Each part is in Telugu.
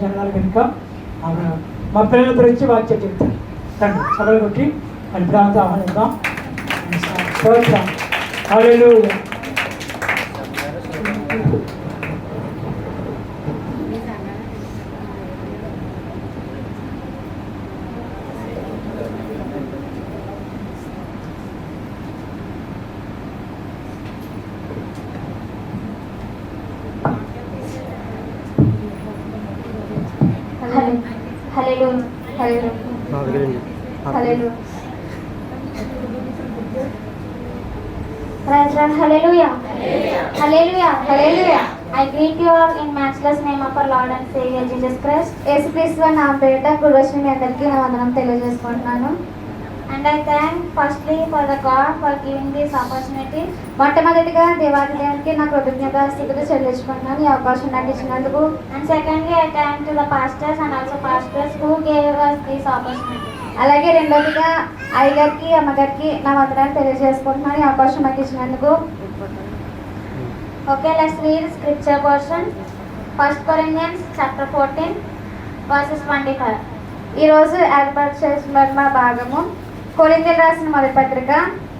జనాలు కనుక ఆమె మా పిల్లల గురించి వాక్యం చెప్తారు. తండ్రి సభలు కొట్టి అని ప్రాంతం ఆహ్వానిద్దాం. స్తోత్రం. హల్లెలూయా. Hallelujah. Hallelujah. Hallelujah. I greet you all in matchless name of our Lord and Savior Jesus Christ. యేసుక్రీస్తు నా పేరిట గుడ్ రోజు మీ అందరికీ నా వందనం తెలియజేసుకుంటున్నాను. And I thank firstly for the God for giving this opportunity. మొట్టమొదటిగా దేవాది దేవునికి నా కృతజ్ఞతాస్తుతులు చెల్లించుకుంటున్నాను ఈ అవకాశం నాకు ఇచ్చినందుకు. And secondly I thank to the pastors and also pastors who gave us this opportunity. అలాగే రెండోదిగా అయ్యగారికి అమ్మగారికి నా వందనాలు తెలియజేసుకుంటున్నాను ఈ అవకాశం నాకు ఇచ్చినందుకు. Okay, let's read scripture portion. 1 Corinthians chapter 14 verses 25. ఈరోజు ఏర్పాటు చేసిన భాగము కొరింథీయులకు రాసిన మొదటి పత్రిక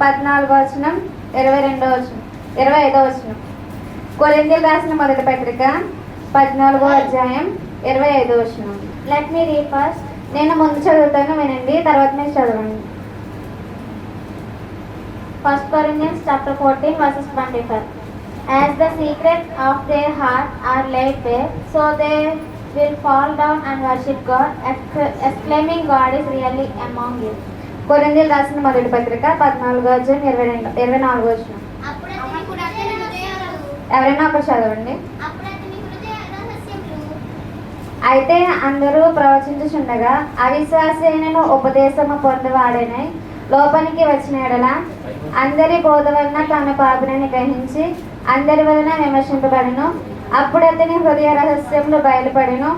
14వ వచనం 22వ వచనం 25వ వచనం. కొరింథీయులకు రాసిన మొదటి పత్రిక 14వ అధ్యాయం 25వ వచనం. Let me read first. నేను ముందు చదువుతాను, వినండి, తర్వాత మీరు చదవండి. 1 Corinthians chapter 14 verses 25. As the secret of their heart are laid bare, so they will fall down and worship God, exclaiming, God is really among you. కొరింథీయులకు రాసిన మొదటి పత్రిక 14వ అధ్యాయం 24వ వచనం. ఎవరైనా ఒకరు చదవండి. అయితే అందరూ ప్రవచించుచుండగా అవిశ్వాసి అయినను ఉపదేశము పొందువాడనై లోపలికి వచ్చిన ఎడల అందరి బోధ వలన తాను పాపినని గ్రహించి అందరి వలన విమర్శింపబడెను. అప్పుడు అతని హృదయ రహస్యములు బయలుపడెను.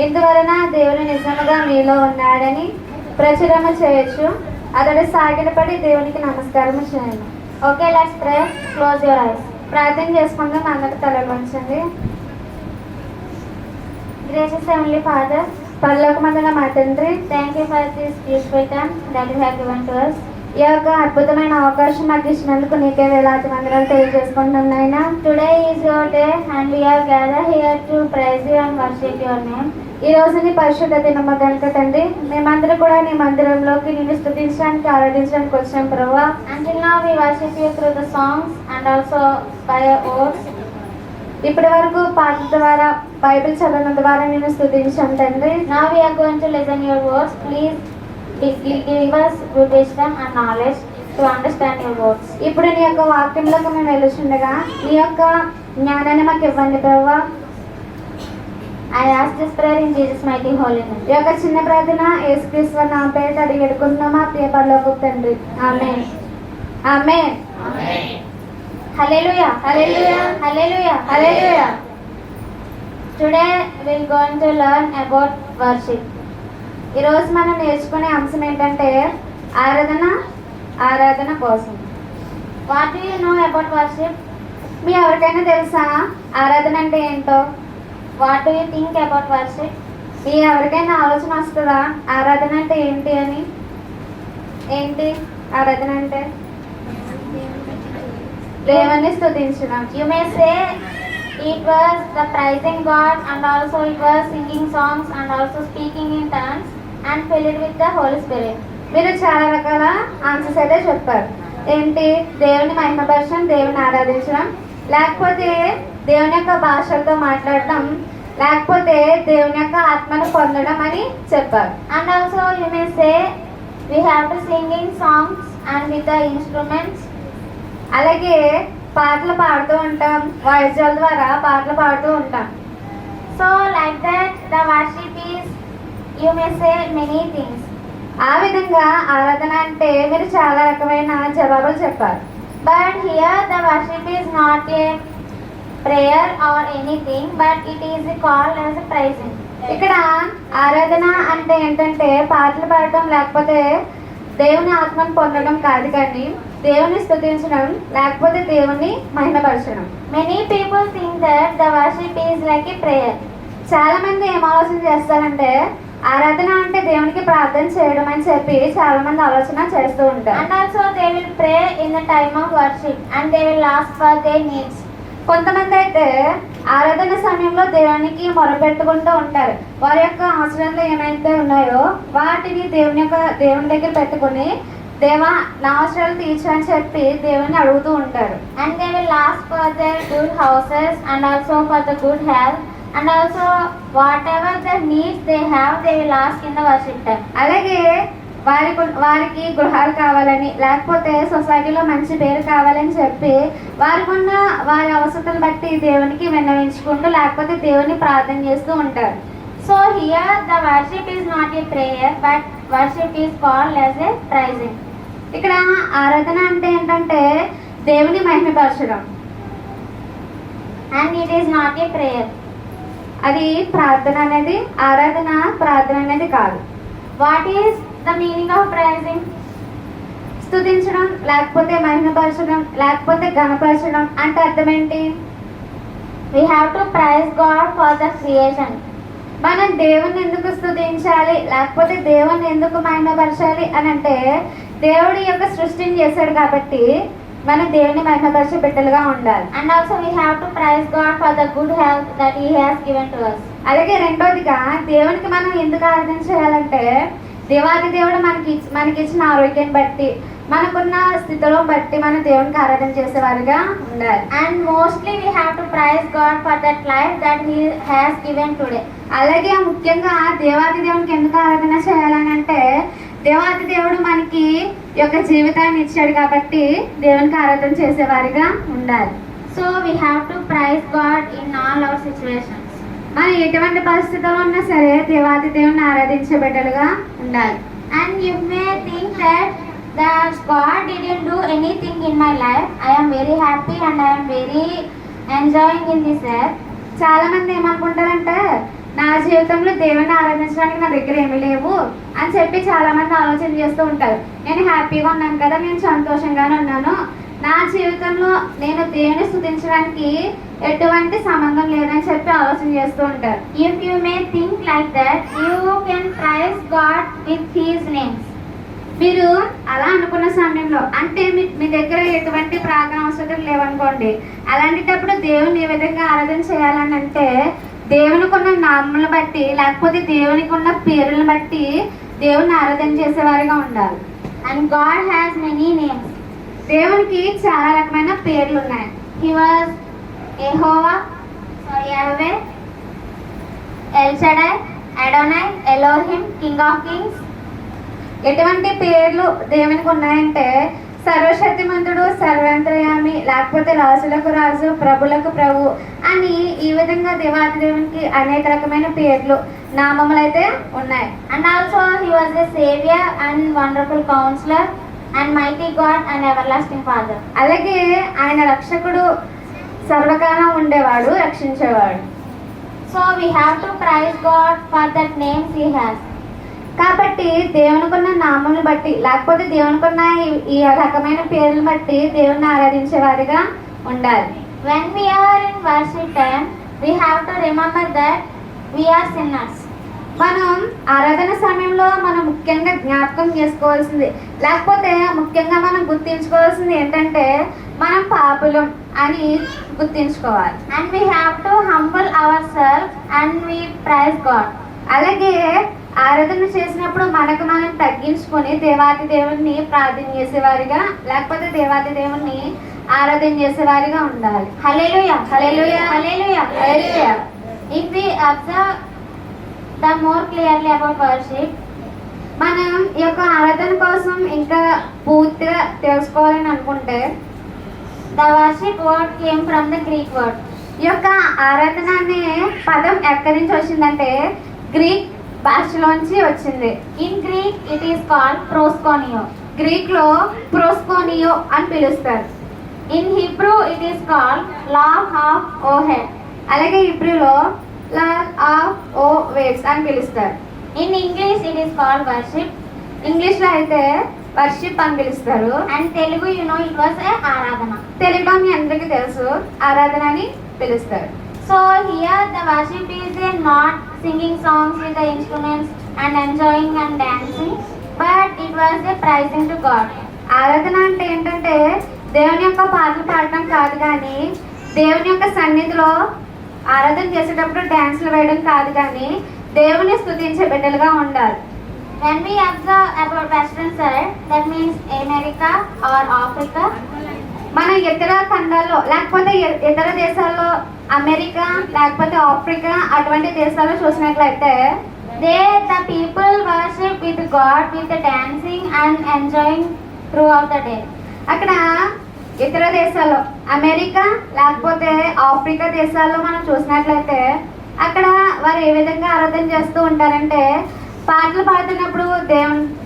ఇందువలన దేవుని నిజముగా మీలో ఉన్నాడని ప్రచురము చేయొచ్చు. అతడు సాగిలపడి దేవునికి నమస్కారం చేయను. Okay, let's pray. Close your eyes. ప్రార్థన చేసుకుందాం. అందరి తలలు వంచండి. Gracious Heavenly Father, పరలోకమందున మా తండ్రి, thank you for this beautiful time that you have given to us. ఈ యొక్క అద్భుతమైన అవకాశం మాకు ఇచ్చినందుకు నీకే వేలాది వందనాలు తెలియజేసుకుంటున్నాం నాయనా. Today is your day and we are gather here to praise you and worship your name. ఈ రోజు నీ పరిశుద్ధ దినము కనుక తండ్రి, మేమందరూ కూడా నీ మందిరంలోకి నిన్ను స్తుతించడానికి ఆరాధించడానికి వచ్చాం ప్రభువా. Until now we worship you through the songs and also by your words. ఇప్పటి వరకు పాటల ద్వారా బైబిల్ చదవడం ద్వారా నేను స్తుతించాను తండ్రి. Now we are going to listen your words. Please give us good wisdom and knowledge to understand your words. ఇప్పుడు నీ యొక్క వాక్యంలోకి మేము వెళ్తుండగా నీ యొక్క జ్ఞానాన్ని మాకు ఇవ్వండి ప్రభువా. I ask this prayer in Jesus mighty holy name. ఈ యొక్క చిన్న ప్రార్థన యేసుక్రీస్తు నామమున పేరిట అడిగి వేడుకుంటున్నాము మా ప్రియ పరలోకపు తండ్రి. ఆమేన్. ఆమేన్. ఆమేన్. Hallelujah. Hallelujah. Hallelujah. Hallelujah. Today we are going to learn about worship. ఈ రోజు మనం నేర్చుకునే అంశం ఏంటంటే ఆరాధన కోసం. What do you know about worship? మీ ఎవరికైనా తెలుసా ఆరాధన అంటే ఏంటో? What do you think about worship? మీ ఎవరికైనా ఆలోచన వస్తుందా ఆరాధన అంటే ఏంటి అని? ఏంటి ఆరాధన అంటే? దేవుని స్తుతించడం. You may say it was the praising God and also it was singing songs and also speaking in tongues and filled with the Holy Spirit. మీరు చాలా రకాల ఆన్సర్స్ అయితే చెప్పారు. ఏంటి? దేవుని మహిమపరచడం, దేవుని ఆరాధించడం, లేకపోతే దేవుని యొక్క భాషలతో మాట్లాడటం, లేకపోతే దేవుని యొక్క ఆత్మను పొందడం అని చెప్పారు. And also you may say we have to sing in songs and with the instruments. అలాగే పాటలు పాడుతూ ఉంటాం, వాయిద్యాల ద్వారా పాటలు పాడుతూ ఉంటాం. So like that the worship is you may say many things. ఆ విధంగా ఆరాధన అంటే మీరు చాలా రకమైన జవాబులు చెప్పారు. But here the worship is not a prayer or anything but it is called as a praising. ఇక్కడ ఆరాధన అంటే ఏంటంటే పాటలు పాడటం లేకపోతే దేవుని ఆత్మను పొందడం కాదు, కానీ దేవుని స్తుతించడం లేకపోతే దేవుని మహిమపరచడం. Many people think that the worship is like a prayer. చాలా మంది ఏం ఆలోచన చేస్తారంటే ఆరాధన అంటే దేవునికి ప్రార్థన చేయడం అని చెప్పి చాలా మంది ఆలోచన చేస్తూ ఉంటారు. And also they will pray in the time of worship and they will ask for their needs. కొంతమంది అయితే ఆరాధన సమయంలో దేవునికి మొరపెట్టుకుంటూ ఉంటారు. వారి యొక్క అవసరాలు ఏమైతే ఉన్నాయో వాటిని దేవుని దగ్గర పెట్టుకుని దేవా నా అవసరాలు తీర్చని చెప్పి దేవుని అడుగుతూ ఉంటారు. And they will ask for their good houses and also for the good health and also whatever the needs they have they will ask in the worship time. అలాగే వారికి గృహాలు కావాలని లేకపోతే సొసైటీలో మంచి పేరు కావాలని చెప్పి వారి అవసరాలను బట్టి దేవునికి విన్నవించుకుంటూ లేకపోతే దేవుని ప్రార్థన చేస్తూ ఉంటారు. So here the worship is not a prayer but worship is called as a praising. ఇక్కడ ఆరాధన అంటే ఏంటంటే దేవుని మహిమపరచడం, And it is not a prayer. అది ప్రార్థన అనేది ప్రార్థన అనేది కాదు. What is the meaning of praising? స్తుతించడం లేకపోతే మహిమపరచడం లేకపోతే ఘనపరచడం అంటే అర్థం ఏంటి? We have to praise God for the creation. మనం దేవుని ఎందుకు స్తుతించాలి లేకపోతే దేవుని ఎందుకు మహిమపరచాలి అని అంటే దేవుడి యొక్క సృష్టిని చేశాడు కాబట్టి మనం దేవుని మహిమపరిచే బిడ్డలుగా ఉండాలి. And also we have to praise God for the good health that He has given to us. అలాగే రెండోదిగా దేవునికి మనం ఎందుకు ఆరాధన చేయాలంటే దేవాది దేవుడు మనకిచ్చిన ఆరోగ్యాన్ని బట్టి మనకున్న స్థితిలో బట్టి మనం దేవునికి ఆరాధన చేసేవారుగా ఉండాలి. And mostly we have to praise God for that life that He has given today. అలాగే ముఖ్యంగా దేవాది దేవునికి ఎందుకు ఆరాధన చేయాలని అంటే దేవాది దేవుడు మనకి యొక్క జీవితాన్ని ఇచ్చాడు కాబట్టి దేవునికి ఆరాధన చేసేవారిగా ఉండాలి. So we have to praise God in all our situations. మనం ఎటువంటి పరిస్థితుల్లో ఉన్నా సరే దేవాది దేవుని ఆరాధించే బిడ్డలుగా ఉండాలి. And you may think that God didn't do anything in my life. I am very happy and I am very enjoying in this earth. చాలా మంది ఏమనుకుంటారంటే నా జీవితంలో దేవుని ఆరాధించడానికి నా దగ్గర ఏమీ లేవు అని చెప్పి చాలా మంది ఆలోచన చేస్తూ ఉంటారు. నేను హ్యాపీగా ఉన్నాను కదా, నేను సంతోషంగానే ఉన్నాను, నా జీవితంలో నేను దేవుని స్తుతించడానికి ఎటువంటి సంబంధం లేదని చెప్పి ఆలోచన చేస్తూ ఉంటారు. If you may think like that, you can praise God with His names. మీరు అలా అనుకున్న సమయంలో అంటే మీ దగ్గర ఎటువంటి ప్రార్థన అవసరం లేవనుకోండి, అలాంటిటప్పుడు దేవుని ఏ విధంగా ఆరాధన చేయాలని అంటే దేవునికి ఉన్న నామములను బట్టి లేకపోతే దేవునికి ఉన్న పేర్లను బట్టి దేవుని ఆరాధన చేసేవారిగా ఉండాలి. And God has many names. దేవునికి చాలా రకమైన పేర్లు ఉన్నాయి. He was Jehovah, Yahweh, El Shaddai, Adonai, Elohim, King of Kings. ఎటువంటి పేర్లు దేవునికి ఉన్నాయంటే సర్వశక్తిమంతుడు, సర్వాంతర్యామి, లేకపోతే రాజులకు రాజు, ప్రభులకు ప్రభు అని ఈ విధంగా దేవాది దేవునికి అనేక రకమైన పేర్లు నామములు అయితే ఉన్నాయి. And also He was a Savior and wonderful Counselor and mighty God and everlasting Father. అలాగే ఆయన రక్షకుడు, సర్వకాలం ఉండేవాడు, రక్షించేవాడు. So we have to praise God for that names He has. కాబట్టి దేవునికున్న నామములు బట్టి లేకపోతే దేవునికున్న ఈ రకమైన పేర్లను బట్టి దేవుని ఆరాధించే వారిగా ఉండాలి. When we are in worship time, we have to remember that we are sinners. మనం ఆరాధన సమయంలో మనం ముఖ్యంగా జ్ఞాపకం చేసుకోవాల్సింది లేకపోతే ముఖ్యంగా మనం గుర్తించుకోవాల్సింది ఏంటంటే మనం పాపులం అని గుర్తించుకోవాలి. And we have to humble ourselves and we praise God. అలాగే ఆరాధన చేసినప్పుడు మనకు మనం తగ్గించుకొని దేవాది దేవుణ్ణి ప్రార్థన చేసేవారిగా లేకపోతే దేవాది దేవుణ్ణి ఆరాధన చేసేవారిగా ఉండాలి. Hallelujah, hallelujah, hallelujah, hallelujah. If we observe the more clearly about worship, మనం ఈ యొక్క ఆరాధన కోసం ఇంకా పూర్తిగా తెలుసుకోవాలని అనుకుంటే the worship word came from the Greek word. ఈ యొక్క ఆరాధన అనే పదం ఎక్కడి నుంచి వచ్చిందంటే గ్రీక్ భాషలోంచి వచ్చింది. In Greek it is called proskuneo. Greek లో ప్రోస్కోనియో అని పిలుస్తారు. In Hebrew it is called law of Ohel. అలాగే హిబ్రూలో లాల్ ఆఫ్ ఓ వేవ్స్ అని పిలుస్తారు. In English it is called worship. English లో అయితే వర్షిప్ అని పిలుస్తారు. And Telugu, you know, it was a aradhana. తెలుగులో మీ అందరికీ తెలుసు ఆరాధన అని పిలుస్తారు. So here the worship is not singing songs with the instruments and enjoying and dancing, but it was a praising to God. ఆరాధన అంటే ఏంటంటే దేవుని యొక్క పాటలు పాడటం కాదు, కానీ దేవుని యొక్క సన్నిధిలో ఆరాధన చేసేటప్పుడు డ్యాన్స్లు వేయడం కాదు, కానీ దేవుని స్తుతించే బిడ్డలుగా ఉండాలి. When we observe about western side, that means America or Africa, మన ఇతర ఖండాల్లో లేకపోతే ఇతర దేశాల్లో, అమెరికా లేకపోతే ఆఫ్రికా అటువంటి దేశాల్లో చూసినట్లయితే the people worship with God with the dancing and enjoying throughout the day. అక్కడ ఇతర దేశాల్లో అమెరికా లేకపోతే ఆఫ్రికా దేశాల్లో మనం చూసినట్లయితే అక్కడ వారు ఏ విధంగా ఆరాధన చేస్తూ ఉంటారంటే పాటలు పాడుతున్నప్పుడు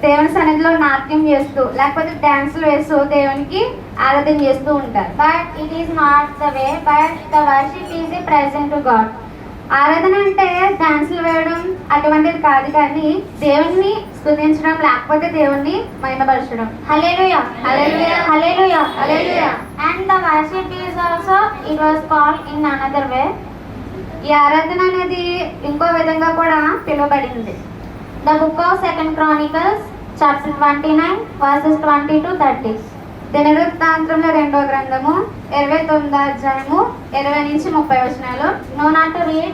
దేవుని సన్నిధిలో నాట్యం చేస్తూ లేకపోతే డ్యాన్సులు వేస్తూ దేవునికి ఆరాధన చేస్తూ ఉంటారు. But it is not the way, but the worship is a present to God. ఆరాధన అంటే డాన్సులు వేయడం అటువంటిది కాదు, కానీ దేవుణ్ణి స్తుతించడం లేకపోతే దేవుణ్ణి మహిమపరచడం. Hallelujah, Hallelujah. hallelujah, Hallelujah. And the worship is also, it was called in another way. ఈ ఆరాధన అనేది ఇంకో విధంగా కూడా పిలువబడింది. The book of 2 Chronicles, chapter 29, verses 20 to 30. దినవృత్తాంతంలో 2వ గ్రంథము 29వ అధ్యాయము 20 నుంచి 30 వచనాలు. No not to read,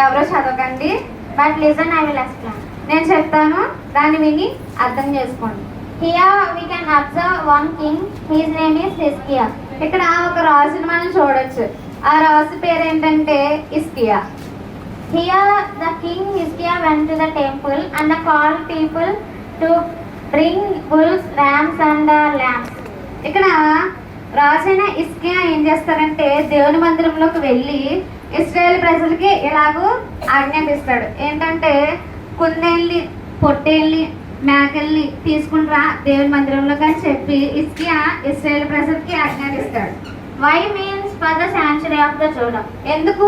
ఎవరో చదవకండి, but listen, I will explain. నేను చెప్తాను, దాన్ని విని అర్థం చేసుకోండి. Here we can observe one king, his name is Hezekiah. ఇక్కడ ఒక రాజుని మనం చూడొచ్చు. ఆ రాజు పేరు ఏంటంటే హిజ్కియా. Here the king Hezekiah went to the temple and called people to bring bulls, rams and lambs. ఇక్కడ రాజైన హిజ్కియా ఏం చేస్తారంటే దేవుని మందిరంలోకి వెళ్ళి ఇశ్రాయేల్ ప్రజలకి ఇలాగూ ఆజ్ఞాపిస్తాడు. ఏంటంటే కుందేల్ని, పొట్టేల్ని, మేకల్ని తీసుకుంటా దేవుని మందిరంలోకి అని చెప్పి హిజ్కియా ఇశ్రాయేల్ ప్రజలకి ఆజ్ఞాపిస్తాడు. Why means for the sanctuary of the Judah. ఎందుకు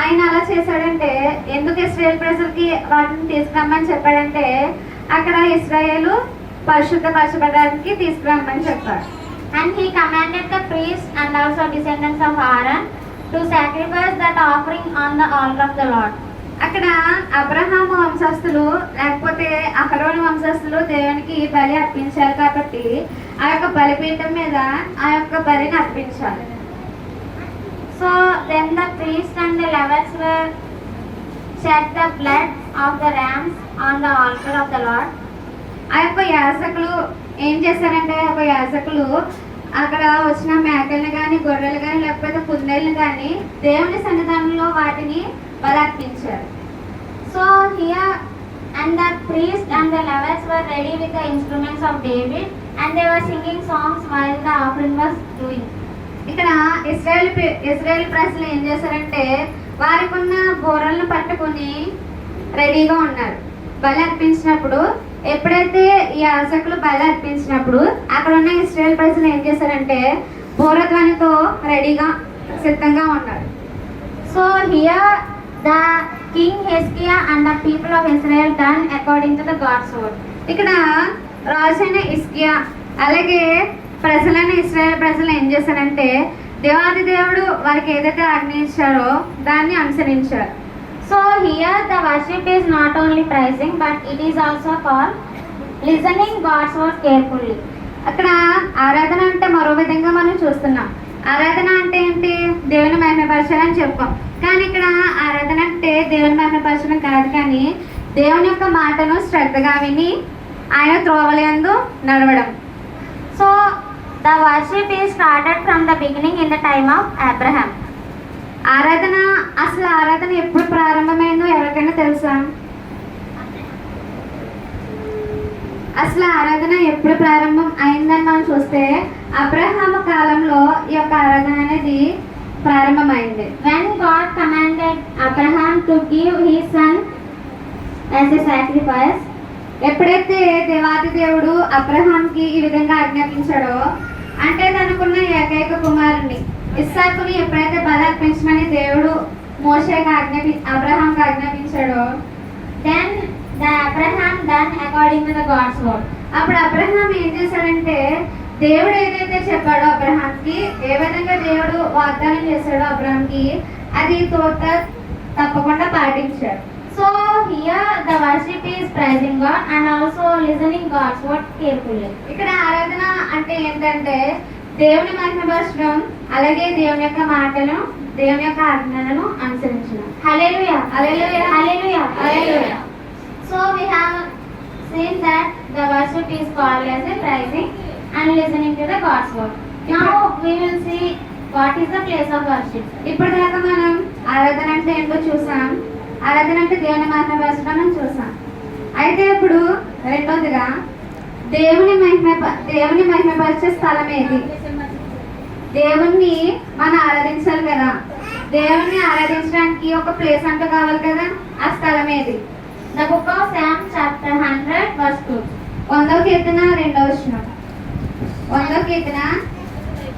ఆయన అలా చేశాడంటే, ఎందుకు ఇశ్రాయేల్ ప్రజలకి వాటిని తీసుకురమ్మని చెప్పాడంటే అక్కడ ఇశ్రాయేలు పరిశుద్ధపరచబడడానికి తీసుకురమ్మని చెప్పాడు. And he commanded the priests and also descendants of Aaron to sacrifice that offering on the altar of the Lord. అక్కడ అబ్రహాము వంశస్థులు లేకపోతే అహరోను వంశస్థులు దేవునికి బలి అర్పించారు కాబట్టి ఆ యొక్క బలిపీఠం మీద ఆ యొక్క బలిని అర్పించాలి. So then the priests and the Levites were shed the blood of the rams on the altar of the Lord. ఆ యొక్క యాజకులు ఏం చేశారంటే, ఒక యాజకులు అక్కడ వచ్చిన మేకల్ని కానీ గొర్రెలు కానీ లేకపోతే కుందేళ్ళని కానీ దేవుని సన్నిధానంలో వాటిని బలర్పించారు. So here and the priests and the Levites were ready with the instruments of David and they were singing songs while the offering was doing. ఇక్కడ ఇశ్రాయేల్ ప్రజలు ఏం చేశారంటే వారికి ఉన్న బోరలను పట్టుకుని రెడీగా ఉన్నారు. బలి అర్పించినప్పుడు ఎప్పుడైతే ఈ యాజకులు బలి అర్పించినప్పుడు అక్కడ ఉన్న ఇశ్రాయేల్ ప్రజలు ఏం చేశారంటే బోరధ్వనితో రెడీగా సిద్ధంగా ఉన్నారు. So here the king Hezekiah and the people of Israel done according to the God's word. ఇక్కడ రాజైన హిజ్కియా అలాగే ప్రజలైన ఇశ్రాయేల్ ప్రజలు ఏం చేశారంటే దేవాది దేవుడు వారికి ఏదైతే ఆజ్ఞయించారో దాన్ని అనుసరించారు. So here the worship is not only praising but it is also called listening God's word carefully. అక్కడ ఆరాధన అంటే మరో విధంగా మనం చూస్తున్నాం. ఆరాధన అంటే ఏంటి? దేవుని మహిమపరచాలని చెప్పాం. కానీ ఇక్కడ ఆరాధన అంటే దేవుని మహిమపరచడం కాదు, కానీ దేవుని యొక్క మాటను శ్రద్ధగా విని ఆయన త్రోవలందు నడవడం. So the worship is started from the beginning in the time of Abraham. అసలు ఆరాధన ఎప్పుడు ప్రారంభమైందో ఎవరికైనా తెలుసా? అసలు ఆరాధన ఎప్పుడు ప్రారంభం అయిందని మనం చూస్తే అబ్రహాము కాలంలో ఈ యొక్క ఆరాధన అనేది ప్రారంభమైంది. When God commanded Abraham to give his son as a sacrifice, ఎప్పుడైతే దేవాది దేవుడు అబ్రహాంకి ఈ విధంగా ఆజ్ఞాపించాడో, అంటే తనకున్న ఏకైక కుమారుని ఇస్సాకుని ఎప్పుడైతే బలి అర్పించమని దేవుడు అబ్రహాంకి ఆజ్ఞాపించాడో, then the Abraham done according to the God's word. అప్పుడు అబ్రహాం ఏం చేశాడంటే దేవుడు ఏదైతే చెప్పాడో అబ్రహాంకి, ఏ విధంగా దేవుడు వాగ్దానం చేశాడో అబ్రహాంకి అది తప్పకుండా పాటించారు. So here the worship is praising God and also listening God's word carefully. ఇక్కడ ఆరాధన అంటే ఏంటంటే దేవుని మహిమపరచడం, అలాగే దేవుని యొక్క మాటలు, దేవుని యొక్క ఆజ్ఞలను అనుసరించడం. హల్లెలూయా, హల్లెలూయా, హల్లెలూయా, హల్లెలూయా. So we have seen that the worship is called as a praising and listening to the God's word. Now we will see what is the place of worship. ఇప్పటిదాకా మనం ఆరాధన అంటే ఏంటో చూసాం, ఆరాధన అంటే దేవుని మహిమపరచడం అని చూసాం. అయితే ఇప్పుడు రెండోదిగా దేవుని మహిమపరిచే స్థలం ఏది? దేవుణ్ణి మనం ఆరాధించాలి కదా, దేవుణ్ణి ఆరాధించడానికి ఒక ప్లేస్ అంటూ కావాలి కదా, ఆ స్థలం ఏది? The book of Psalms chapter 100 verse 2. 100వ కీర్తన 2వ వచనం. 100వ కీర్తన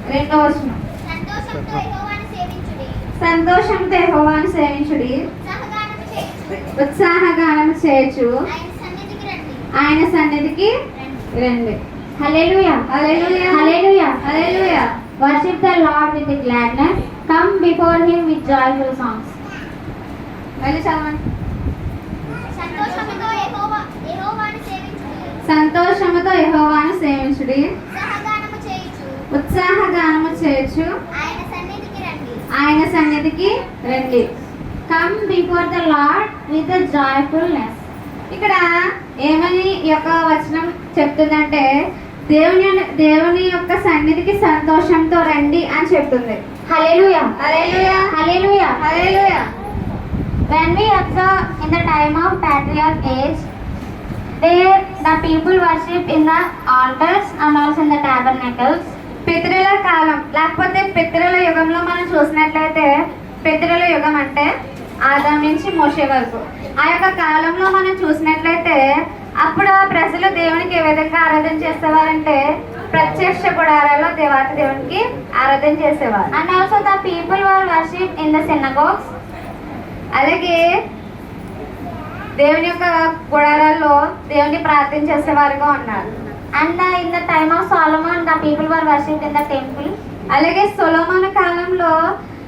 2వ వచనం. సంతోషంతో యెహోవాను సేవించుడి, సంతోషంతో యెహోవాను సేవించుడి, ఉత్సాహగానము చేయుడి, ఉత్సాహగానము చేయొచ్చు, ఆయన సన్నిధికి రండి. ఆయన సన్నిధికి రండి. Hallelujah, hallelujah, hallelujah, hallelujah. worship the Lord with gladness. Come before Him with joyful songs. మళ్ళీ చదవండి. సంతోషముతో యెహోవాను సేవించుడి, సంతోషముతో యెహోవాను సేవించుడి, ఉత్సాహగానము చేయుచు, ఉత్సాహగానము చేయొచ్చు, ఆయన సన్నిధికి రండి. ఆయన సన్నిధికి రండి. Come before the Lord with a joyfulness. ఇక్కడ ఏమని ఈ యొక్క వచనం చెప్తుందంటే దేవుని యొక్క సన్నిధికి సంతోషంతో రండి అని చెప్తుంది. Hallelujah, hallelujah, hallelujah. Hallelujah. When we observe in the time of patriarch age, there the people worship in the altars and also in the tabernacles. పితరుల కాలం లేకపోతే పితరుల యుగంలో మనం చూసినట్లయితే, పితరుల యుగం అంటే ఆదాం నుంచి మోషే వరకు, ఆ యొక్క కాలంలో మనం చూసినట్లయితే అప్పుడు ప్రజలు దేవునికి ఏ విధంగా ఆరాధన చేసేవారంటే ప్రత్యక్ష గుడారాల్లో దేవాతి దేవునికి ఆరాధన చేసేవారు. And also the people were worshipped in the synagogues. అలాగే దేవుని యొక్క గుడారాల్లో దేవుని ప్రార్థన చేసేవారుగా ఉన్నారు. And in the time of Solomon, the people were worshipped in the temple. అలాగే సొలొమోను కాలంలో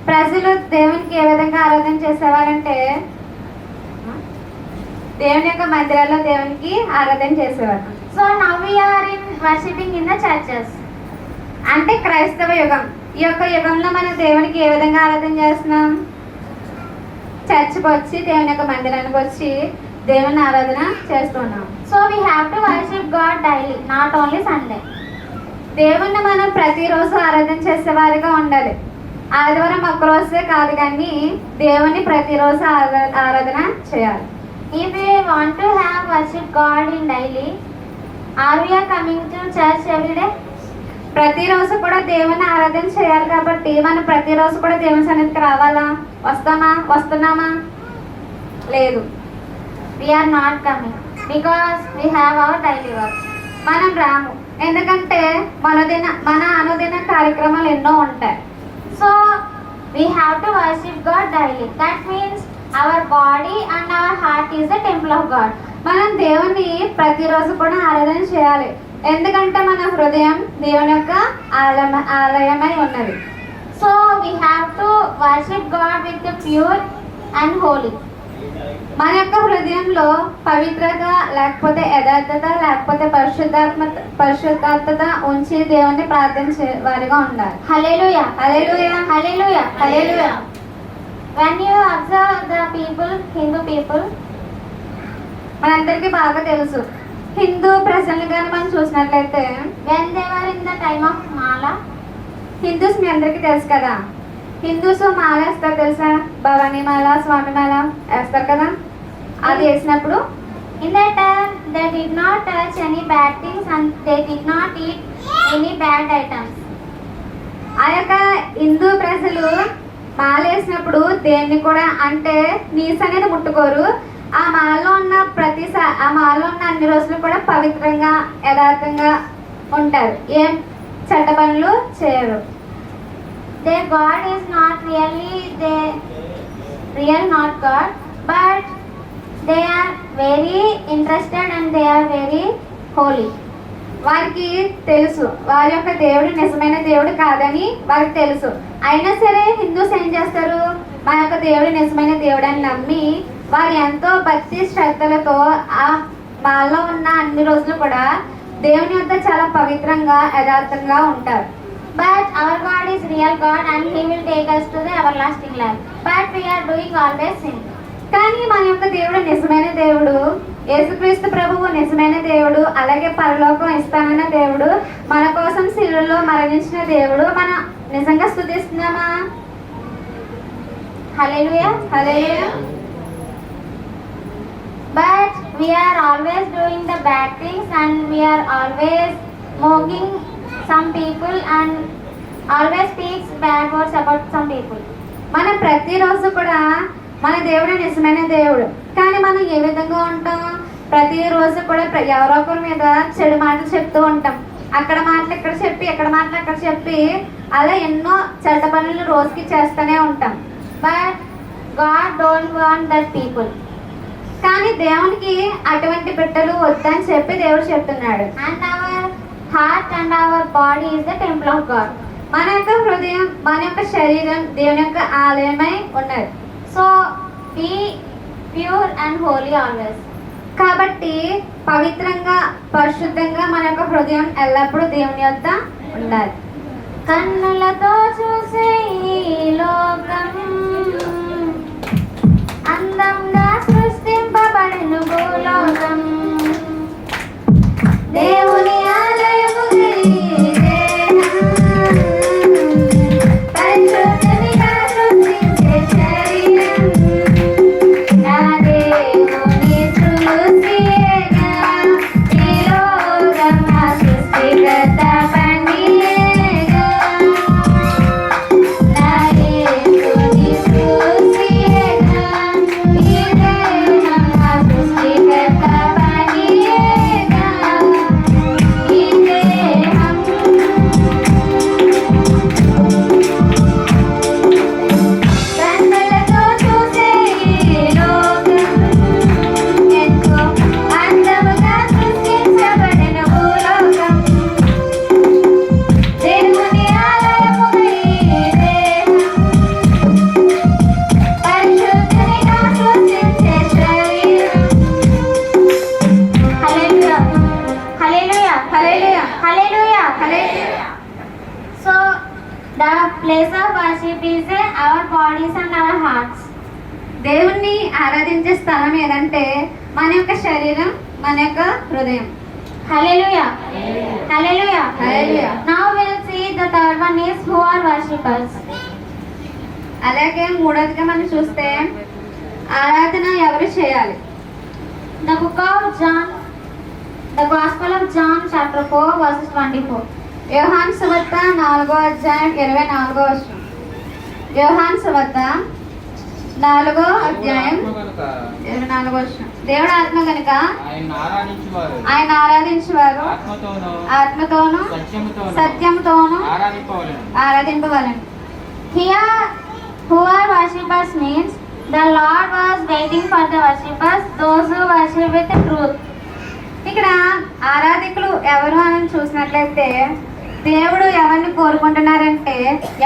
ప్రజలు దేవునికి ఏ విధంగా ఆరాధన చేసేవారంటే దేవుని యొక్క మందిరాల్లో దేవునికి ఆరాధన చేసేవారు. So now we are in worshipping in the churches. అంటే క్రైస్తవ యుగం. ఈ యొక్క యుగంలో మనం దేవునికి ఏ విధంగా ఆరాధన చేస్తున్నాం? చర్చికి వచ్చి దేవుని యొక్క మందిరానికి వచ్చి దేవుని ఆరాధన చేస్తున్నాం. So we have to worship God daily, not only Sunday. దేవుణ్ణి మనం ప్రతిరోజు ఆరాధన చేసేవారిగా ఉండాలి. ఆదివారం ఒక్కరోజే కాదు, కానీ దేవుని ప్రతిరోజు ఆరాధన చేయాలి. If we want to have worship God in daily, are we are coming to church every day? ప్రతిరోజు కూడా దేవుని ఆరాధన చేయాలి కాబట్టి మనం ప్రతిరోజు కూడా దేవుని సన్నిధికి రావాలా? వస్తున్నామా? లేదు, We are not coming because we have our daily work. మనం రాము. ఎందుకంటే మన అనుదిన కార్యక్రమాలు ఎన్నో ఉంటాయి. So we have to worship God daily. That means our body and our heart is the temple of God. మనం దేవుని ప్రతిరోజు కూడా ఆరాధన చేయాలి. ఎందుకంటే మన హృదయం దేవుని యొక్క ఆలయమై ఉన్నది. So we have to worship God with the pure and holy. మన యొక్క హృదయంలో పవిత్రత లేకపోతే యథార్థత లేకపోతే పరిశుద్ధాత్మత ఉంచి దేవుని ప్రార్థించే వారిగా ఉండాలి. Hallelujah. Hallelujah, Hallelujah. Hallelujah. When you observe the people, Hindu people, మనందరికీ బాగా తెలుసు, హిందూ ప్రజలను కానీ మనం చూసినట్లయితే when they were in the time of Mala, Hindus మీ అందరికీ తెలుసు కదా, హిందూస్ మాల వేస్తారు తెలుసా? భవానీ మాల, స్వామి మాల వేస్తారు కదా. అది వేసినప్పుడు in that time they did not touch any bad things and they did not eat any bad items. ఆ యొక్క హిందూ ప్రజలు మాల వేసినప్పుడు దేన్ని కూడా అంటే నీసు అనేది ముట్టుకోరు. ఆ మాలలో ఉన్న ఆ మాలలో ఉన్న అన్ని రోజులు కూడా పవిత్రంగా యథార్థంగా ఉంటారు. ఏం చెడ్డ పనులు చేయరు. Their God is not really the real not God, but they are very interested and they are very holy. వారికి తెలుసు వారి యొక్క దేవుడు నిజమైన దేవుడు కాదని వారికి తెలుసు. అయినా సరే హిందూస్ ఏం చేస్తారు? మా యొక్క దేవుడు నిజమైన దేవుడు అని నమ్మి వారు ఎంతో భక్తి శ్రద్ధలతో ఆ వాళ్ళలో ఉన్న అన్ని రోజులు కూడా దేవుని వద్ద చాలా పవిత్రంగా యథార్థంగా ఉంటారు. But our God is real God and He will take us to the everlasting life. But we are doing always sin. కానీ మన యొక్క దేవుడు నిజమైన దేవుడు, యేసుక్రీస్తు ప్రభువు నిజమైన దేవుడు, అలాగే పరలోకం ఇస్తానన్న దేవుడు, మన కోసం శిలువలో మరణించిన దేవుడు. మనం నిజంగా స్తుతిస్తున్నామా? Hallelujah. Hallelujah. But we are always doing the bad things and we are always mocking some people and always speaks bad words about some people. మనం ప్రతిరోజు కూడా మన దేవుడు నిజమైన దేవుడు, కానీ మనం ఏ విధంగా ఉంటాం? ప్రతిరోజు కూడా ఎవరో ఒకరి మీద చెడు మాటలు చెప్తూ ఉంటాం. అక్కడ మాటలు ఇక్కడ చెప్పి, ఎక్కడ మాటలు అక్కడ చెప్పి, అలా ఎన్నో చెడ్డ పనులు రోజుకి చేస్తూనే ఉంటాం. But God don't want that people. కానీ దేవునికి అటువంటి బిడ్డలు వద్దని చెప్పి దేవుడు చెప్తున్నాడు. And our heart and our body is the temple of God. మన యొక్క హృదయం, మన యొక్క శరీరం దేవుని యొక్క ఆలయమై ఉన్నది. So be pure and holy always. కాబట్టి పవిత్రంగా, పరిశుద్ధంగా మన యొక్క హృదయం ఎల్లప్పుడూ దేవుని యొద్ద ఉండాలి. కన్నులతో చూసే ఈ లోకం అందంగా సృష్టింపబడిన భూలోకం, దేవుని ఆలయము ఈ దేహం, పరిశుద్ధునిగా సృష్టించే శరీరం, నా దేవుని సృష్టియేగా ఈ లోకం, నా సృష్టికర్త పండియేగా, నా దేవుని సృష్టియేగా ఈ దేహం, నా సృష్టికర్త పండియేగా ఈ దేహం. కన్నులతో చూసే ఈ లోకం ఎంతో అందముగా సృష్టించబడిన భూలోకం, దేవుని ఆలయము ఈ దేహం, పరిశుద్ధునిగా సృష్టించే శరీరం. హల్లెలూయా, హల్లెలూయా, హల్లెలూయా. హల్లెలూయా, హల్లెలూయా. So the place of worship is our bodies and our hearts. దేవుణ్ణి ఆరాధించే స్థలం ఏదంటే మన యొక్క శరీరం, మన యొక్క హృదయం. Hallelujah. Hallelujah. Hallelujah. Now we'll see the third one is who are worshippers. అలాగే మూడోదిగా మనం చూస్తే ఆరాధన ఎవరు చేయాలి? The book of John, the Gospel of John chapter 4 verses 24. యోహాను సువార్త 4వ అధ్యాయం 24వ వచనం. యోహాను సువార్త 4వ అధ్యాయం 24వ వచనం. దేవుడు ఆత్మ కనుక ఆయన ఆరాధించేవారు ఆత్మతోను సత్యముతోను ఆరాధింపవలెను. Here, who are worshippers means the Lord was waiting for the worshippers, those who worship with the truth. ఇక్కడ ఆరాధికులు ఎవరు అని చూసినట్లయితే దేవుడు ఎవరిని కోరుకుంటున్నారంటే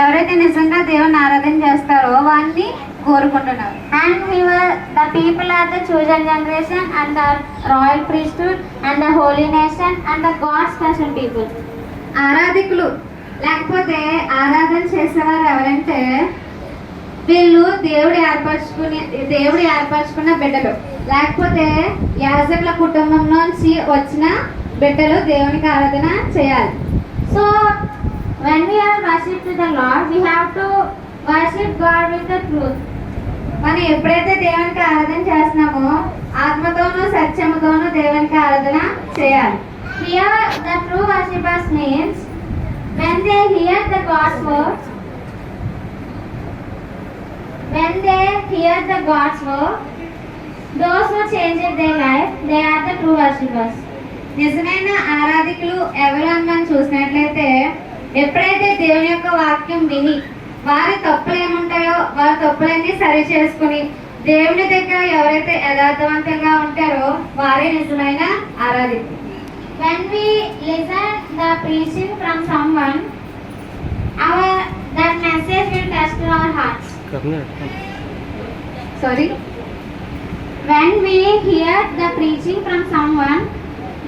ఎవరైతే నిజంగా దేవుని ఆరాధన చేస్తారో వారిని కోరుకుంటున్నారు. And we were, the people are the chosen generation and the royal priesthood and the holy nation and the God's special people. ఆరాధికులు లేకపోతే ఆరాధన చేసేవారు ఎవరంటే వీళ్ళు దేవుడు ఏర్పరచుకున్న బిడ్డలు, లేకపోతే యాజకుల కుటుంబం నుంచి వచ్చిన బిడ్డలు దేవునికి ఆరాధన చేయాలి. So when we are worship to the Lord, we have to worship God with the truth. మనం ఎప్పుడైతే దేవునికి ఆరాధన చేస్తున్నామో ఆత్మతోనూ సత్యముతోనూ దేవునికి ఆరాధన చేయాలి. Here the true worshippers means when they hear the God's word, those who change their life, they are the true worshippers. నిజమైన ఆరాధికులు ఎవరు అని మనం చూసినట్లయితే ఎప్పుడైతే దేవుని యొక్క వాక్యం విని వారి తప్పులు ఏముంటాయో వారి తప్పులన్నీ సరి చేసుకుని దేవుని దగ్గర ఎవరైతే యథార్థవంతంగా ఉంటారో వారే నిజమైన ఆరాధికులు. When we listen the preaching from someone, that message will touch to our hearts. Sorry. When we hear the preaching from someone,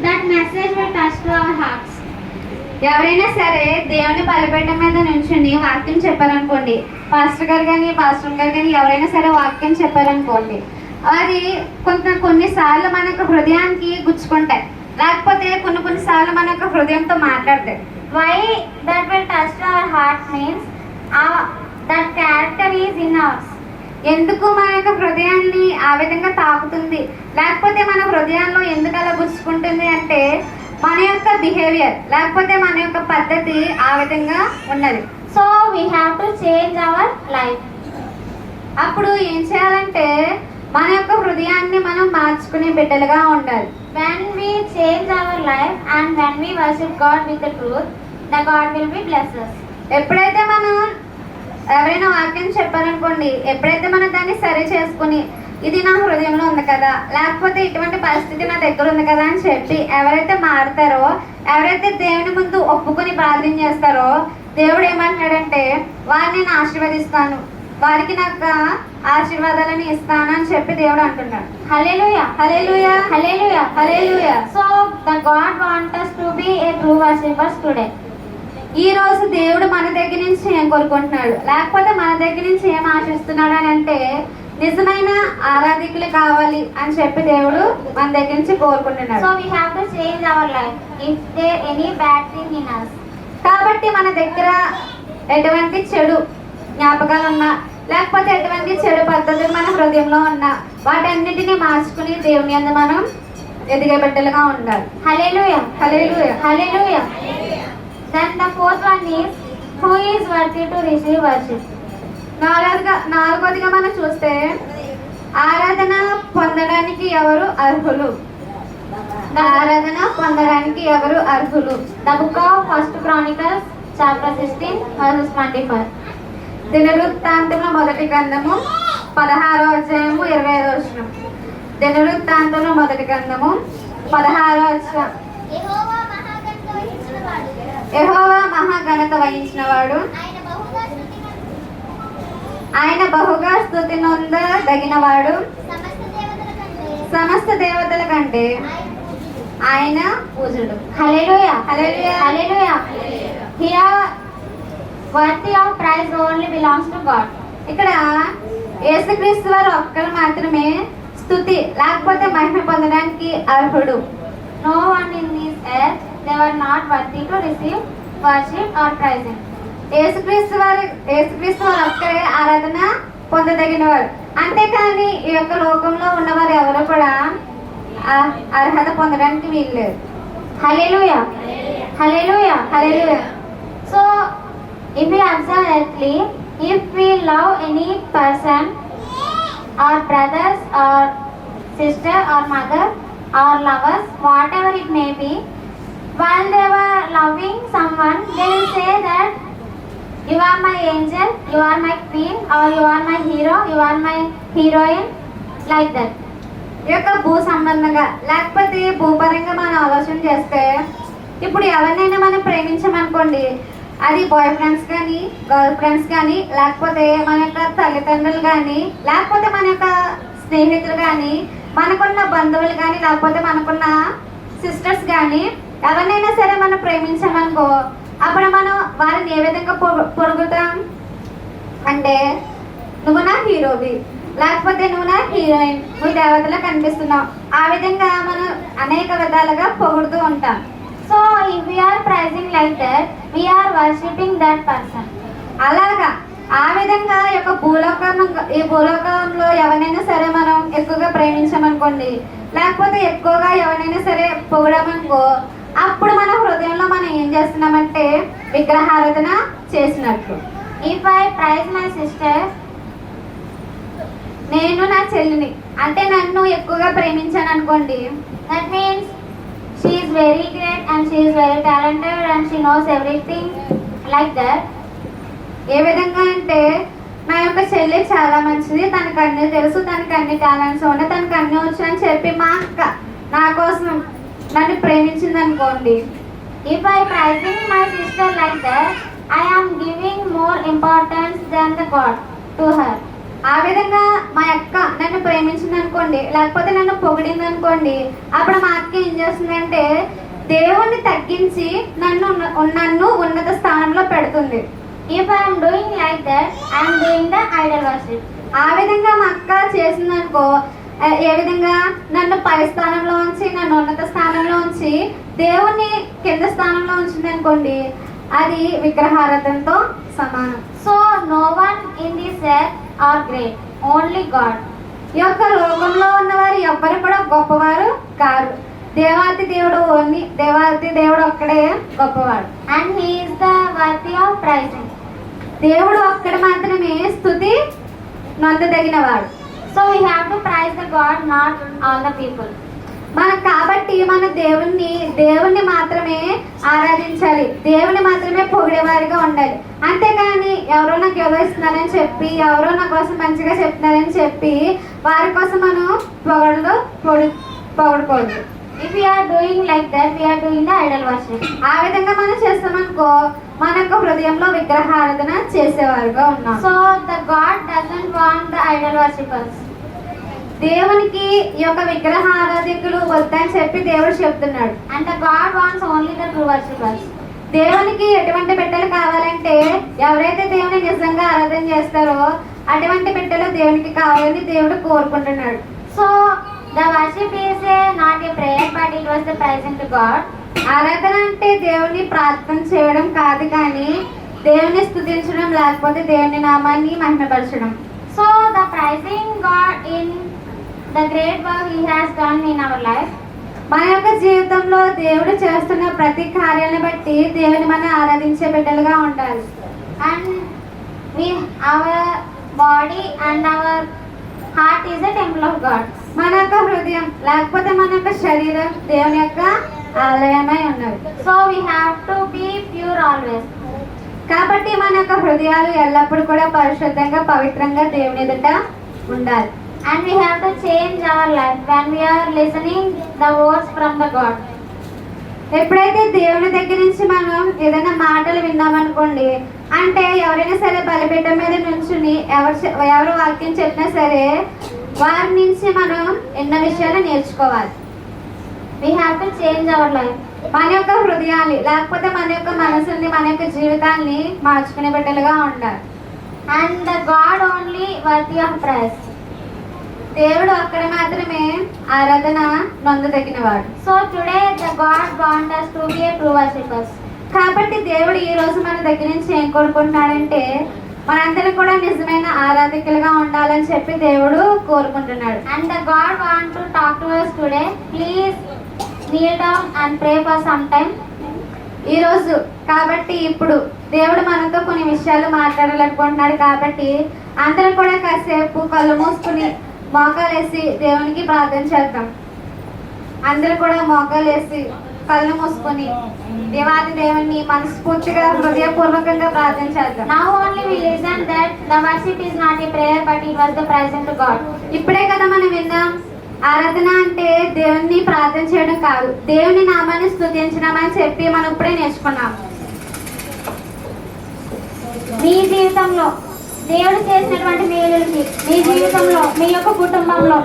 that message will touch to our hearts. ఎవరైనా సరే దేవుని బలిపీఠం మీద నుంచుని వాక్యం చెప్పారనుకోండి, పాస్టర్ గారు కానీ ఎవరైనా సరే వాక్యం చెప్పారనుకోండి, అది కొన్నిసార్లు మన యొక్క హృదయానికి గుచ్చుకుంటాయి, లేకపోతే కొన్నిసార్లు మన యొక్క హృదయంతో మాట్లాడతాయి. Why that will touch to our hearts means that character is in us. ఎందుకు మన యొక్క హృదయాన్ని ఆ విధంగా తాకుతుంది, లేకపోతే మన హృదయాల్లో ఎందుకు అలా గుచ్చుకుంటుంది అంటే మన యొక్క బిహేవియర్, లేకపోతే మన యొక్క పద్ధతి ఆ విధంగా ఉన్నది. So we have to change our life. అప్పుడు ఏం చేయాలంటే మన యొక్క హృదయాన్ని మనం మార్చుకునే బిడ్డలుగా ఉండాలి. When we change our life and when we worship God with the truth, the God will be bless us. ఎప్పుడైతే మనం ఎవరైనా వాక్యం చెప్పారనుకోండి, ఎప్పుడైతే మనం దాన్ని సరి చేసుకుని ఇది నా హృదయంలో ఉంది కదా, లేకపోతే ఇటువంటి పరిస్థితి నా దగ్గర ఉంది కదా అని చెప్పి ఎవరైతే మారుతారో, ఎవరైతే దేవుని ముందు ఒప్పుకొని ప్రార్థన చేస్తారో, దేవుడు ఏమంటున్నాడంటే వారిని నేను ఆశీర్వదిస్తాను, వారికి నాకు ఆశీర్వాదాలను ఇస్తాను అని చెప్పి దేవుడు అంటున్నాడు. Hallelujah. Hallelujah, Hallelujah. Hallelujah. So the God wants us to be a true worshippers today. ఈ రోజు దేవుడు మన దగ్గర నుంచి ఏం కోరుకుంటున్నాడు, లేకపోతే మన దగ్గర నుంచి ఏం ఆశిస్తున్నాడు అని అంటే నిజమైన ఆరాధికులు కావాలి అని చెప్పి దేవుడు మన దగ్గర నుంచి కోరుకుంటున్నాడు. So we have to change our life. If there any bad thing in us, కాబట్టి మన దగ్గర ఎటువంటి చెడు జ్ఞాపకాలు ఉన్నా, లేకపోతే ఎటువంటి చెడు పద్ధతులు మన హృదయంలో ఉన్నా, వాటన్నిటిని మార్చుకుని దేవుని యందు మనం ఎదిగే బిడ్డలుగా ఉండాలి. Hallelujah. Hallelujah. Hallelujah. Then the fourth one is, who is worthy to receive worship? నాలుగోదిగా మనం చూస్తే ఆరాధన పొందడానికి ఎవరు అర్హులు. ఆరాధన పొందడానికి ఎవరు అర్హులు. The book of First Chronicles chapter 16 verses 25. దినవృత్తాంతముల మొదటి గ్రంథము 16వ అధ్యాయము 25వ వచనం. దినవృత్తాంతముల మొదటి గ్రంథము 16వ అధ్యాయం. యెహోవా మహాఘనత వహించినవాడు, యెహోవా మహాఘనత వహించినవాడు, ఆయన బహుగా స్తుతి నొందదగినవాడు, సమస్త దేవతల కంటే ఆయన పూజుడు. Hallelujah. Hallelujah. Hallelujah. Here worthy of praise only belongs to God. ఇక్కడ యేసుక్రీస్తు వారు ఒక్కరు మాత్రమే స్తుతి లేకపోతే మహిమ పొందడానికి అర్హుడు. No one in this earth, they were not worthy to receive worship or praising. యేసుక్రీస్తు వారు ఒక్కరే ఆరాధన పొందదగినవారు. అంతేకాని ఈ యొక్క లోకంలో ఉన్నవారు ఎవరు కూడా అర్హత పొందడానికి వీల్లేదు. Hallelujah. Hallelujah. Hallelujah. So if we observe earthly, if we love any person, our brothers or sister or mother or lovers, whatever it may be, while they were loving someone, they will say that you are my angel, you are my queen, or you are my hero, you are my heroine, like that. ఈ యొక్క భూ సంబంధంగా లేకపోతే భూపరంగా మనం ఆలోచన చేస్తే, ఇప్పుడు ఎవరినైనా మనం ప్రేమించామనుకోండి, అది బాయ్ ఫ్రెండ్స్ కానీ గర్ల్ ఫ్రెండ్స్ కానీ, లేకపోతే మన యొక్క తల్లిదండ్రులు కానీ, లేకపోతే మన యొక్క స్నేహితులు కానీ, మనకున్న బంధువులు కానీ, లేకపోతే మనకున్న సిస్టర్స్ కానీ, ఎవరినైనా సరే మనం ప్రేమించామనుకో, అప్పుడు మనం వారిని ఏ విధంగా పొరుగుతాం అంటే, నువ్వు నా హీరోవి, లేకపోతే నువ్వు నా హీరోయిన్, నువ్వు దేవతలా కనిపిస్తున్నావు, ఆ విధంగా మనం అనేక విధాలుగా పొగుడుతూ ఉంటాం. So if we are praising like that, we are worshipping that person. అలాగా ఆ విధంగా ఈ భూలోకంలో ఎవరైనా సరే మనం ఎక్కువగా ప్రేమించామనుకోండి, లేకపోతే ఎక్కువగా ఎవరైనా సరే పొగడమనుకో, అప్పుడు మన హృదయంలో మనం ఏం చేస్తున్నామంటే విగ్రహారాధన చేసినట్లు. If I praise my sister, నేను నా చెల్లిని అంటే నన్ను ఎక్కువగా ప్రేమించాను అనుకోండి, that means she is very great and she is very talented and she knows everything, like that. ఏ విధంగా అంటే నా యొక్క చెల్లి చాలా మంచిది, తనకు అన్నీ తెలుసు, తనకు అన్ని టాలెంట్స్ ఉన్నాయి, తనకు అన్నీ వచ్చు అని చెప్పి మా అక్క నా కోసం నన్ను ప్రేమించింది అనుకోండి. If I praising my sister like that, I am giving more importance than the God to her. ఆ విధంగా మా అక్క నన్ను ప్రేమించింది అనుకోండి, లేకపోతే నన్ను పొగిడింది అనుకోండి, అప్పుడు మా అక్క ఏం చేస్తుందంటే దేవుణ్ణి తగ్గించి నన్ను ఉన్నత స్థానంలో పెడుతుంది. If I am doing like that, I am doing the idol worship. ఆ విధంగా మా అక్క చేసిందనుకో, ఏ విధంగా నన్ను పై స్థానంలో ఉంచి నన్ను ఉన్నత స్థానంలో ఉంచి దేవుణ్ణి కింద స్థానంలో ఉంచింది అనుకోండి, అది విగ్రహారాధనతో సమానం. So no one in this earth are great, only God. ఈ యొక్క లోకంలో ఉన్నవారు ఎవ్వరు కూడా గొప్పవారు కారు. దేవాతి దేవుడు ఒక్కడే గొప్పవాడు. And he is the worthy of praising. దేవుడు ఒక్కడు మాత్రమే స్తుతి నొందదగినవాడు. So we have to praise the God, not all the people. కాబట్టి మన దేవుణ్ణి మాత్రమే ఆరాధించాలి, దేవుని మాత్రమే పొగిడేవారిగా ఉండాలి. అంతేకాని ఎవరో నాకు ఏదో ఇస్తున్నారని చెప్పి, ఎవరో నా కోసం మంచిగా చెప్తున్నారని చెప్పి వారి కోసం మనం పొగడకూడదు. If we are doing like that, we are doing the idol worship. ఆ విధంగా మనం చేస్తామనుకో, మన యొక్క హృదయంలో విగ్రహారాధన చేసేవారుగా ఉన్నాం. So the God doesn't want the idol worshippers. దేవునికి ఈ యొక్క విగ్రహ ఆరాధికులు వద్దని చెప్పి దేవుడు చెప్తున్నాడు. And the God wants only the true worshippers. దేవునికి ఎటువంటి బిడ్డలు కావాలంటే, ఎవరైతే దేవుని నిజంగా ఆరాధన చేస్తారో అటువంటి బిడ్డలు దేవునికి కావాలని దేవుడు కోరుకుంటున్నాడు. So the worship is not a prayer, but it was the praising to God. ఆరాధన అంటే దేవుని ప్రార్థన చేయడం కాదు, కానీ దేవుని స్తుతించడం, లేకపోతే దేవుని నామాన్ని మహిమపరచడం. So the praising God in the great work He has done in our life. మన యొక్క జీవితంలో దేవుడు చేస్తున్న ప్రతి కార్యాలను బట్టి దేవుని మనం ఆరాధించే బిడ్డలుగా ఉండాలి. And our body and our heart is a temple of God. మన యొక్క హృదయం లేకపోతే మన యొక్క శరీరం దేవుని యొక్క ఆలయమై ఉన్నది. So we have to be pure always. కాబట్టి మన యొక్క హృదయాలు ఎల్లప్పుడూ కూడా పరిశుద్ధంగా పవిత్రంగా దేవుని ఎదుట ఉండాలి. And we have to change our life when we are listening the words from the God. ఎప్పుడైతే దేవుని దగ్గర నుంచి మనం ఏదైనా మాటలు విన్నామనుకోండి, అంటే ఎవరైనా సరే బలిపీఠం మీద నుంచుని ఎవరు వాక్యం చెప్పినా సరే వారి నుంచి మనం ఎన్నో విషయాలు నేర్చుకోవాలి. We have to change our life. మన యొక్క హృదయాన్ని లేకపోతే మన యొక్క మనసుని, మన యొక్క జీవితాన్ని మార్చుకునే బిడ్డలుగా ఉండాలి. And the God only worthy of praise. దేవుడు అక్కడ మాత్రమే ఆరాధన నొందదగినవాడు. So today the God wants us to be a true worshippers. కాబట్టి దేవుడు ఈ రోజు మన దగ్గర నుంచి ఏం కోరుకుంటున్నాడంటే, మనందరం కూడా నిజమైన ఆరాధికులుగా ఉండాలని చెప్పి దేవుడు కోరుకుంటున్నాడు. And the God wants to talk to us today. Please kneel down and pray for some time. ఈ రోజు కాబట్టి ఇప్పుడు దేవుడు మనతో కొన్ని విషయాలు మాట్లాడాలనుకుంటున్నాడు. కాబట్టి అందరం కూడా కాసేపు కళ్ళు మూసుకుని మోకాలేసి దేవునికి ప్రార్థన చేద్దాం. అందరూ కూడా మోకాలేసి కళ్ళు మూసుకొని దేవుని మనస్ఫూర్తిగా హృదయపూర్వకంగా ప్రార్థన చేద్దాం. Now only we listen that the worship is not a prayer, but it was the praising to God. ఇప్పుడే కదా మనం విన్నాం, ఆరాధన అంటే దేవుణ్ణి ప్రార్థన చేయడం కాదు, దేవుని నామాన్ని స్తుతించడం అని చెప్పి మనం ఇప్పుడే నేర్చుకున్నాం. మీ జీవితంలో దేవుడు చేసినటువంటి మేలులకి, మీ జీవితంలో, మీ యొక్క కుటుంబంలో,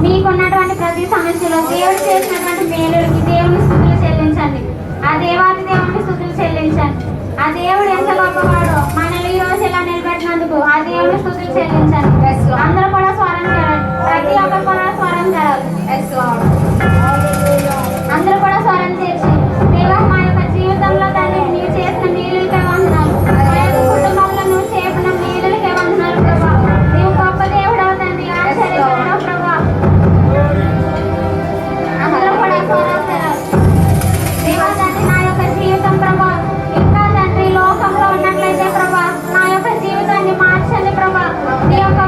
మీకున్నటువంటి ప్రతి సమస్యలో దేవుడు చేసినటువంటి మేలులకి దేవుని స్తుతులు చెల్లించండి. ఆ దేవాది దేవునికి స్తుతులు చెల్లించండి. ఆ దేవుడు ఎంత గొప్పవాడో మనల్ని ఈ రోజు ఇలా నిలబెట్టినందుకు ఆ దేవుని స్తుతులు చెల్లించండి. అందరూ కూడా స్వరం చేయాలి. ప్రతి ఒక్కరు కూడా స్వరం చేయాలి. అందరూ కూడా స్వరం చేసి, దేవా మా యొక్క జీవితంలో తండ్రి నీవు చేసిన మేలులకే వందనాలు. మా యొక్క కుటుంబంలో నువ్వు చేసిన మేలులకే వందనాలు ప్రభా. నీవు గొప్ప దేవుడు తండ్రి, ఆశ్చర్యకరుడవు ప్రభా. అందరూ కూడా స్వరం చేయాలి. దేవా తండ్రి నా యొక్క జీవితం ప్రభా ఇంకా తండ్రి లోకంలో ఉన్నట్లయితే ప్రభా నా యొక్క జీవితాన్ని మార్చండి ప్రభా. నీ యొక్క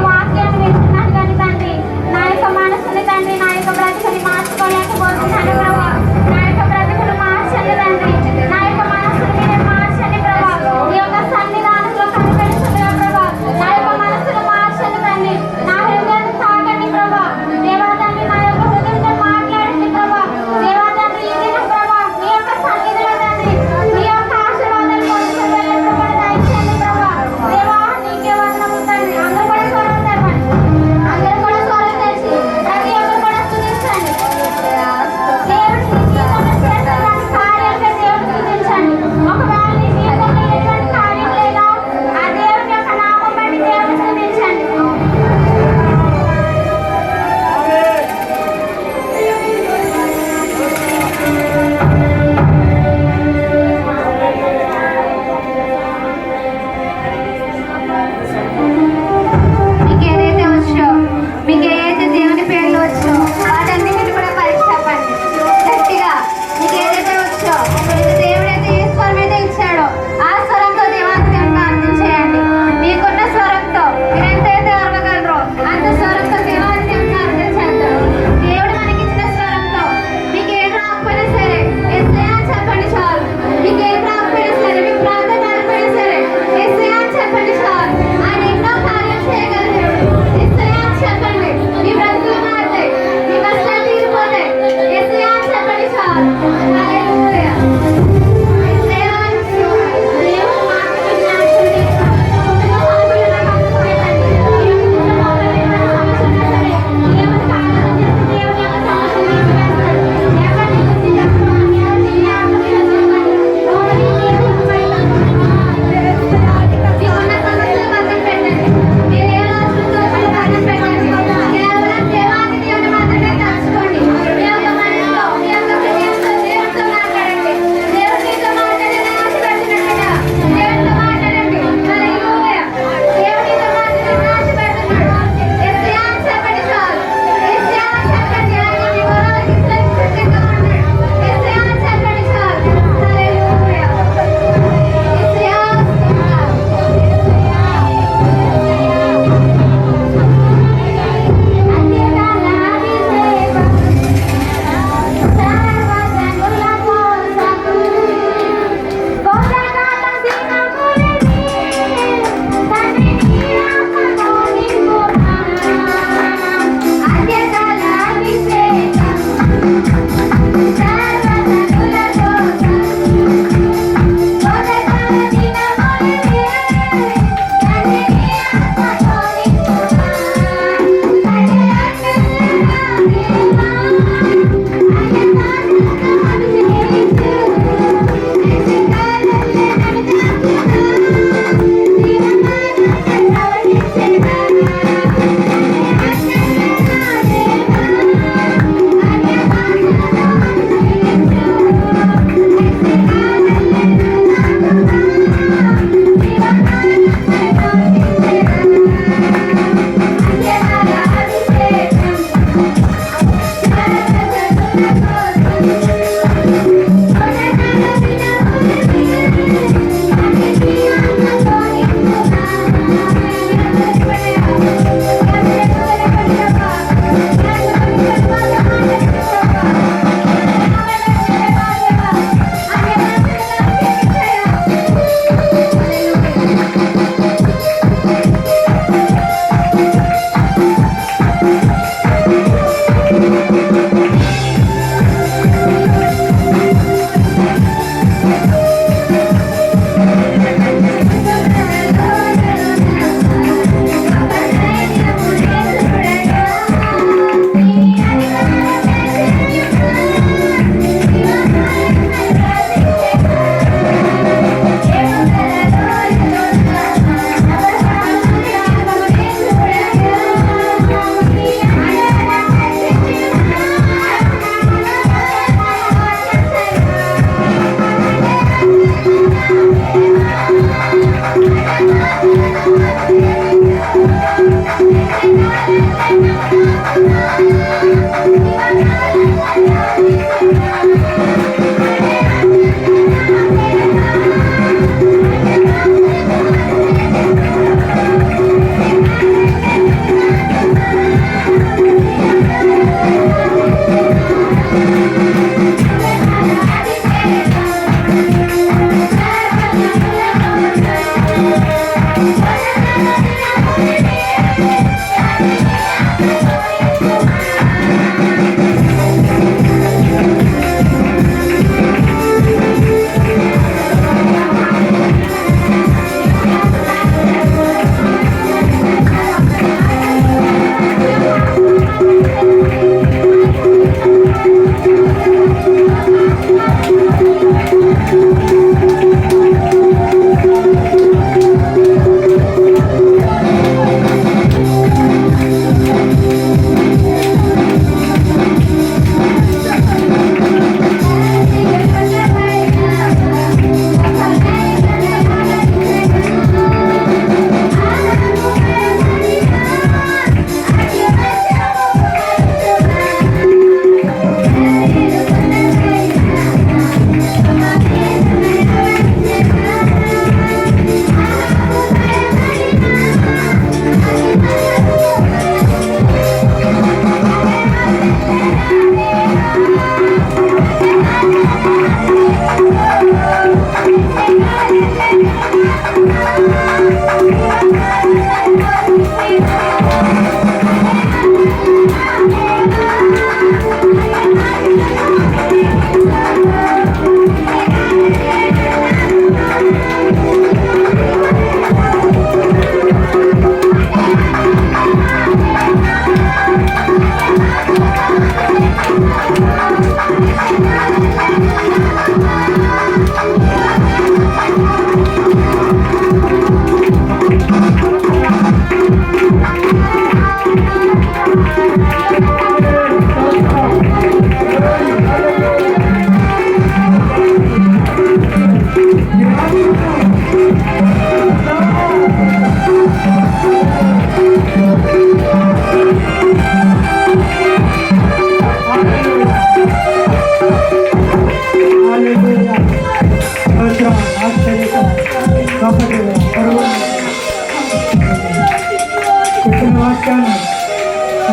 చెప్పిన వాక్యాన్ని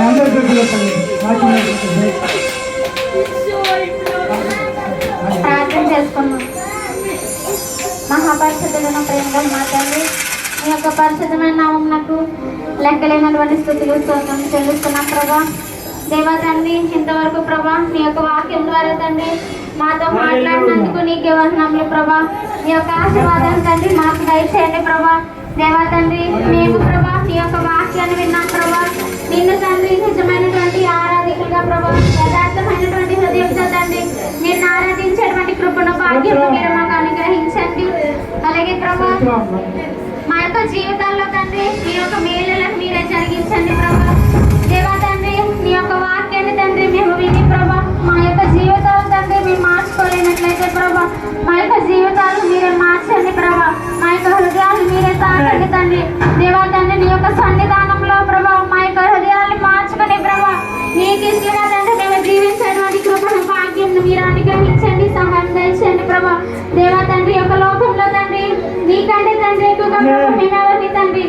అందరి దగ్గర ప్రార్థన చేసుకున్నాం. మహాపరిషత్తులను ప్రేమగా మాట్లాడి మీ యొక్క పరిశుద్ధమైన నామం నాకు లెక్కలేనటువంటి స్థుతులు స్తోత్రం చెల్లిస్తున్నాం ప్రభా. దేవా తండ్రి, ఇంతవరకు ప్రభా మీ యొక్క వాక్యం ద్వారా తండ్రి మాతో మాట్లాడినందుకు నీకే వందనములు ప్రభా. మీ యొక్క ఆశీర్వాదాలు తండ్రి మాకు దయచేయండి ప్రభా. దేవా తండ్రి, మేము ప్రభా నీ యొక్క వాక్యాన్ని విన్నాం ప్రభా. నిన్ను తండ్రి నిజమైనటువంటి ఆరాధికులుగా ప్రభా, యథార్థమైనటువంటి హృదయంతో తండ్రి నిన్ను ఆరాధించేటువంటి కృపను భాగ్యము మీరు మాకు అనుగ్రహించండి. అలాగే ప్రభా మా యొక్క జీవితాల్లో తండ్రి మీ యొక్క మేలులను మీరే జరిగించండి ప్రభా. దేవా తండ్రి, నీ యొక్క వాక్యాన్ని తండ్రి మేము విని ప్రభా మా యొక్క జీవితాలు తండ్రి మేము మార్చుకోలేనట్లయితే ప్రభా మా యొక్క జీవితాలు మీరే మార్చండి ప్రభా. మా యొక్క హృదయాలు మీరే తాకండి తండ్రి. దేవా తండ్రి, నీ యొక్క సన్నిధానంలో ప్రభా మా యొక్క హృదయాన్ని మార్చుకుని ప్రభా నీకు ఇష్టంగా తండ్రి మేము జీవించేటువంటి కృపను భాగ్యం మీరు అనుగ్రహించండి, సహాయం దయచేయండి ప్రభా. దేవా తండ్రి, యొక్క లోకంలో తండ్రి నీకంటే తండ్రి ఎక్కువగా మేము ఎవరిని తండ్రి